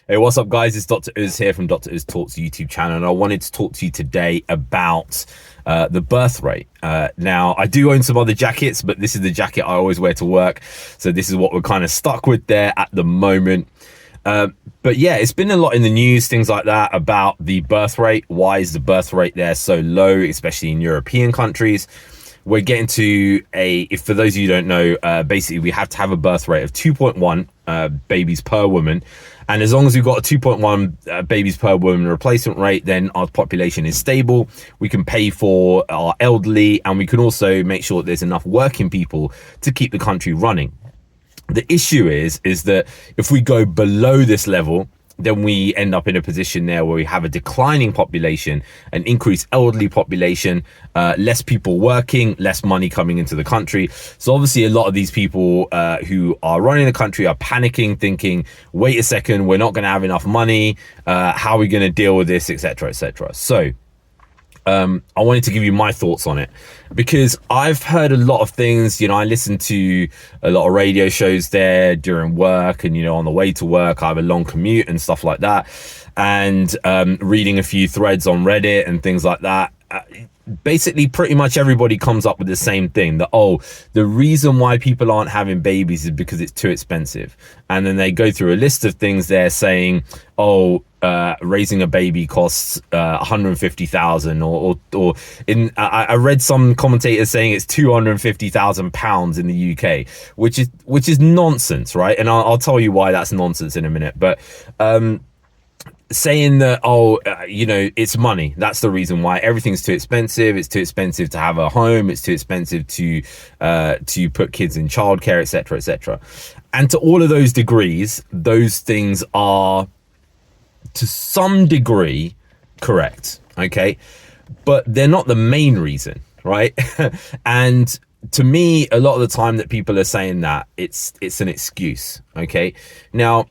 Hey, what's up, guys? It's Dr. Uz here from Dr. Uz Talks YouTube channel, and I wanted to talk to you today about the birth rate. Now, I do own some other jackets, but this is the jacket I always wear to work, so this is what we're kind of stuck with there at the moment. But yeah, it's been a lot in the news, things like that, about the birth rate. Why is the birth rate there so low, especially in European countries? We're getting to if for those of you who don't know, basically we have to have a birth rate of 2.1 babies per woman. And as long as we've got a 2.1 babies per woman replacement rate, then our population is stable. We can pay for our elderly, and we can also make sure that there's enough working people to keep the country running. The issue is that if we go below this level, then we end up in a position there where we have a declining population, an increased elderly population, less people working, less money coming into the country. So obviously a lot of these people who are running the country are panicking, thinking, wait a second, we're not going to have enough money. How are we going to deal with this, etc., etc. So I wanted to give you my thoughts on it, because I've heard a lot of things. I listen to a lot of radio shows there during work, and, on the way to work, I have a long commute and stuff like that. And reading a few threads on Reddit and things like that. Basically, pretty much everybody comes up with the same thing, that, the reason why people aren't having babies is because it's too expensive. And then they go through a list of things there saying, raising a baby costs 150,000, or I read some commentators saying it's 250,000 pounds in the UK, which is nonsense, right? And I'll tell you why that's nonsense in a minute. But saying that, it's money. That's the reason why everything's too expensive. It's too expensive to have a home. It's too expensive to put kids in childcare, etc., etc. And to all of those degrees, those things are to some degree correct, okay? But they're not the main reason, right? And to me, a lot of the time that people are saying that, it's an excuse, okay? Now,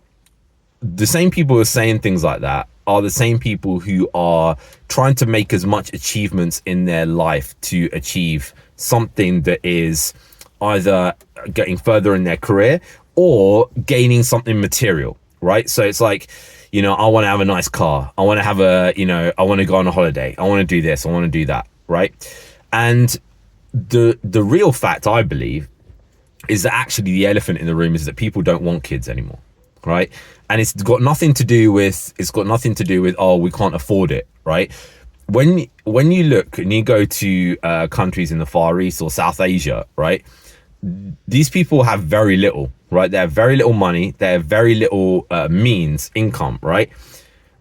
the same people who are saying things like that are the same people who are trying to make as much achievements in their life to achieve something that is either getting further in their career or gaining something material, right? So it's like, I want to have a nice car. I want to have I want to go on a holiday. I want to do this. I want to do that, right? And the real fact, I believe, is that actually the elephant in the room is that people don't want kids anymore, right? And it's got nothing to do with, we can't afford it, right? When you look and you go to countries in the Far East or South Asia, right? These people have very little, right? They have very little money. They have very little income, right?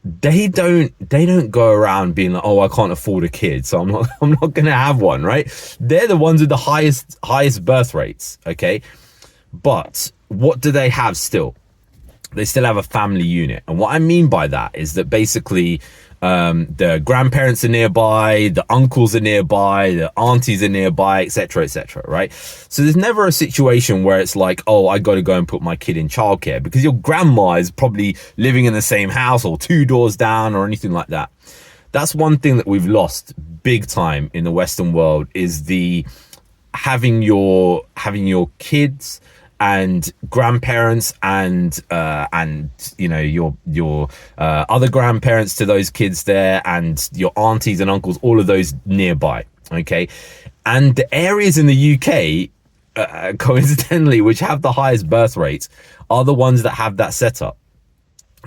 They don't go around being like, I can't afford a kid, so I'm not gonna have one, right? They're the ones with the highest birth rates, okay? But what do they have still? They still have a family unit. And what I mean by that is that basically the grandparents are nearby, the uncles are nearby, the aunties are nearby, etc., etc., right? So there's never a situation where it's like, I got to go and put my kid in childcare, because your grandma is probably living in the same house or 2 doors down or anything like that. That's one thing that we've lost big time in the Western world, is the having your kids and grandparents and your other grandparents to those kids there, and your aunties and uncles, all of those nearby, okay? And the areas in the UK, coincidentally, which have the highest birth rates, are the ones that have that setup.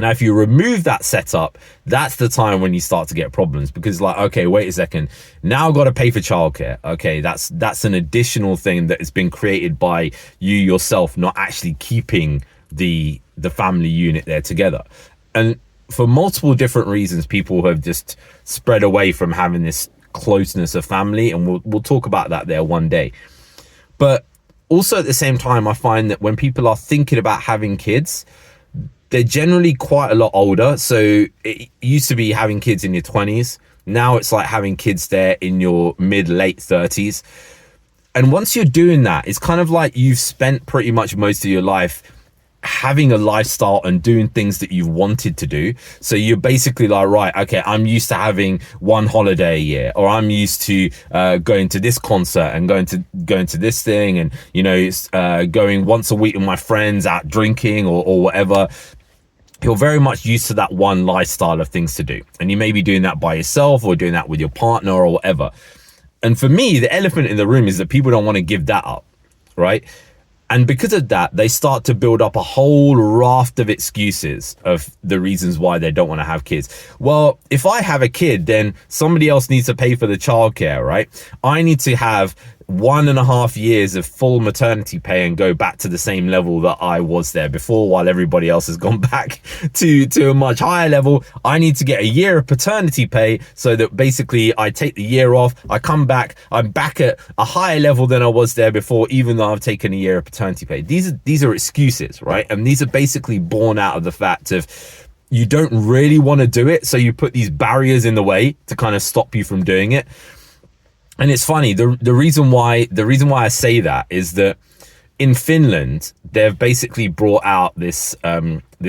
Now, if you remove that setup, that's the time when you start to get problems, because okay, wait a second. Now I've got to pay for childcare. Okay, that's an additional thing that has been created by you yourself, not actually keeping the family unit there together. And for multiple different reasons, people have just spread away from having this closeness of family, and we'll talk about that there one day. But also at the same time, I find that when people are thinking about having kids, they're generally quite a lot older. So it used to be having kids in your 20s. Now it's like having kids there in your late 30s. And once you're doing that, it's kind of like you've spent pretty much most of your life having a lifestyle and doing things that you've wanted to do. So you're basically like, right, okay, I'm used to having one holiday a year, or I'm used to going to this concert and going to this thing, and going once a week with my friends out drinking or whatever. you're very much used to that one lifestyle of things to do. And you may be doing that by yourself or doing that with your partner or whatever. And for me, the elephant in the room is that people don't want to give that up, right? And because of that, they start to build up a whole raft of excuses of the reasons why they don't want to have kids. Well, if I have a kid, then somebody else needs to pay for the childcare, right? I need to have 1.5 years of full maternity pay and go back to the same level that I was there before, while everybody else has gone back to a much higher level. I need to get a year of paternity pay so that basically I take the year off, I come back, I'm back at a higher level than I was there before, even though I've taken a year of paternity pay. These are excuses, right? And these are basically born out of the fact of you don't really want to do it, so you put these barriers in the way to kind of stop you from doing it. And it's funny, the reason why I say that is that in Finland, they've basically brought out this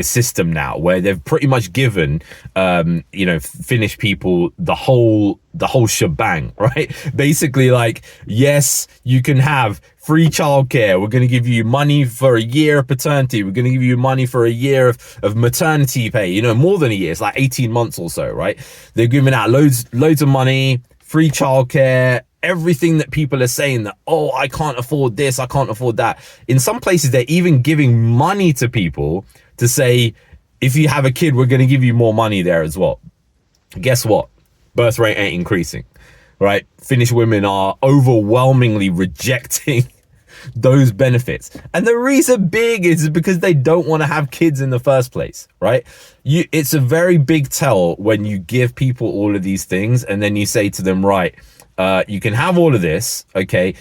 system now where they've pretty much given Finnish people the whole shebang, right? Basically, like, yes, you can have free childcare. We're going to give you money for a year of paternity. We're going to give you money for a year of maternity pay. More than a year. It's like 18 months or so, right? They're giving out loads of money, free childcare, everything that people are saying that, oh, I can't afford this, I can't afford that. In some places, they're even giving money to people to say, if you have a kid, we're going to give you more money there as well. Guess what? Birth rate ain't increasing, right? Finnish women are overwhelmingly rejecting those benefits. And the reason big is because they don't want to have kids in the first place, right? It's a very big tell when you give people all of these things and then you say to them, right, you can have all of this, okay,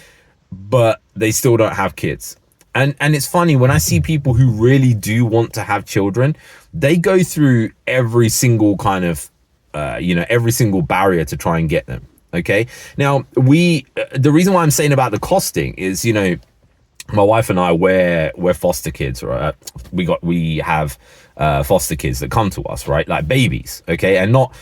but they still don't have kids. And it's funny, when I see people who really do want to have children, they go through every single kind of, every single barrier to try and get them, okay? Now, the reason why I'm saying about the costing is, my wife and I, we're foster kids, right? We have foster kids that come to us, right? Like babies, okay? And not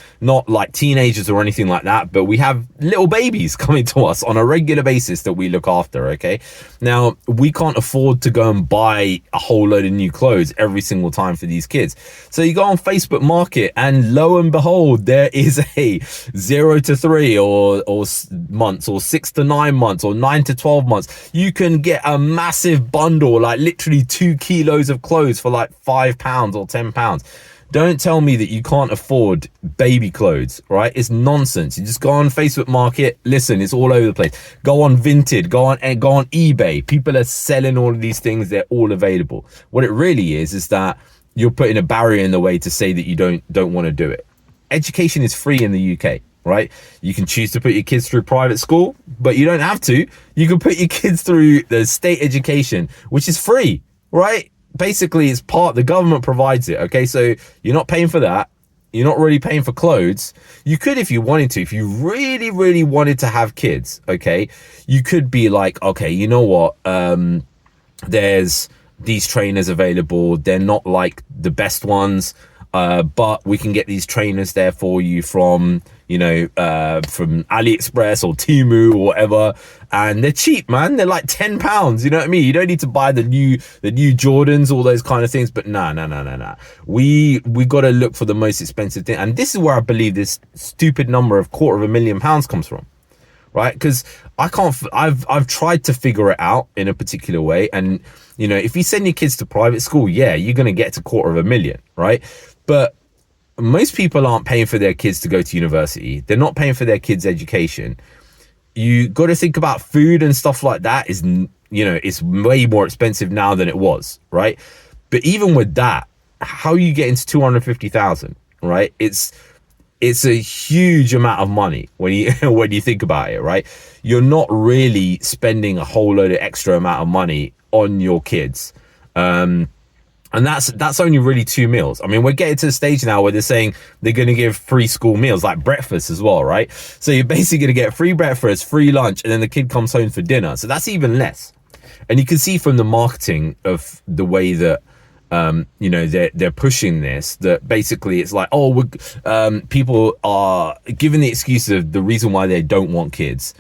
like teenagers or anything like that, but we have little babies coming to us on a regular basis that we look after, okay? Now, we can't afford to go and buy a whole load of new clothes every single time for these kids. So you go on Facebook Market and lo and behold, there is a 0 to 3 or months, or 6 to 9 months, or 9 to 12 months. You can get a massive bundle, like literally 2 kilos of clothes for like £5 or £10. Don't tell me that you can't afford baby clothes, right? It's nonsense. You just go on Facebook Market. Listen, it's all over the place. Go on Vinted, go on eBay. People are selling all of these things. They're all available. What it really is that you're putting a barrier in the way to say that you don't want to do it. Education is free in the UK, right? You can choose to put your kids through private school, but you don't have to. You can put your kids through the state education, which is free, right? Basically, it's the government provides it, okay? So you're not paying for that. You're not really paying for clothes. You could, if you wanted to, if you really, really wanted to have kids, okay? You could be like, okay, you know what? There's these trainers available. They're not like the best ones, but we can get these trainers there for you from AliExpress or Temu or whatever, and they're cheap, man. They're like £10. You know what I mean? You don't need to buy the new Jordans, all those kind of things. But nah. We got to look for the most expensive thing, and this is where I believe this stupid number of £250,000 comes from, right? Because I've tried to figure it out in a particular way, and if you send your kids to private school, yeah, you're gonna get to £250,000, right? But most people aren't paying for their kids to go to university. They're not paying for their kids' education. You got to think about food and stuff like that. It's way more expensive now than it was, right? But even with that, how you get into 250,000, right? It's a huge amount of money when you think about it, right? You're not really spending a whole load of extra amount of money on your kids. And that's only really 2 meals. I mean, we're getting to the stage now where they're saying they're going to give free school meals, like breakfast as well, right? So you're basically going to get free breakfast, free lunch, and then the kid comes home for dinner. So that's even less. And you can see from the marketing of the way that, they're pushing this, that basically it's like, people are giving the excuse of the reason why they don't want kids.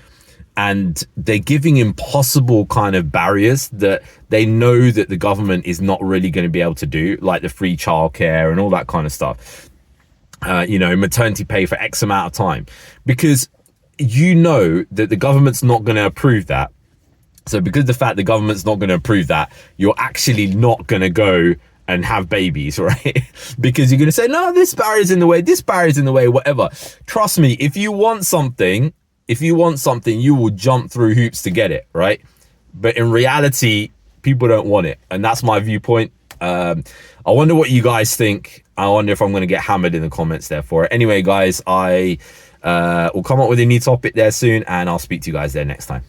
and they're giving impossible kind of barriers that they know that the government is not really going to be able to do, like the free childcare and all that kind of stuff. You know, maternity pay for X amount of time, because you know that the government's not going to approve that. So because the fact the government's not going to approve that, you're actually not going to go and have babies, right? Because you're going to say, no, this barrier's in the way, this barrier's in the way, whatever. Trust me, if you want something, you will jump through hoops to get it, right? But in reality, people don't want it. And that's my viewpoint. I wonder what you guys think. I wonder if I'm going to get hammered in the comments there for it. Anyway, guys, I will come up with a new topic there soon, and I'll speak to you guys there next time.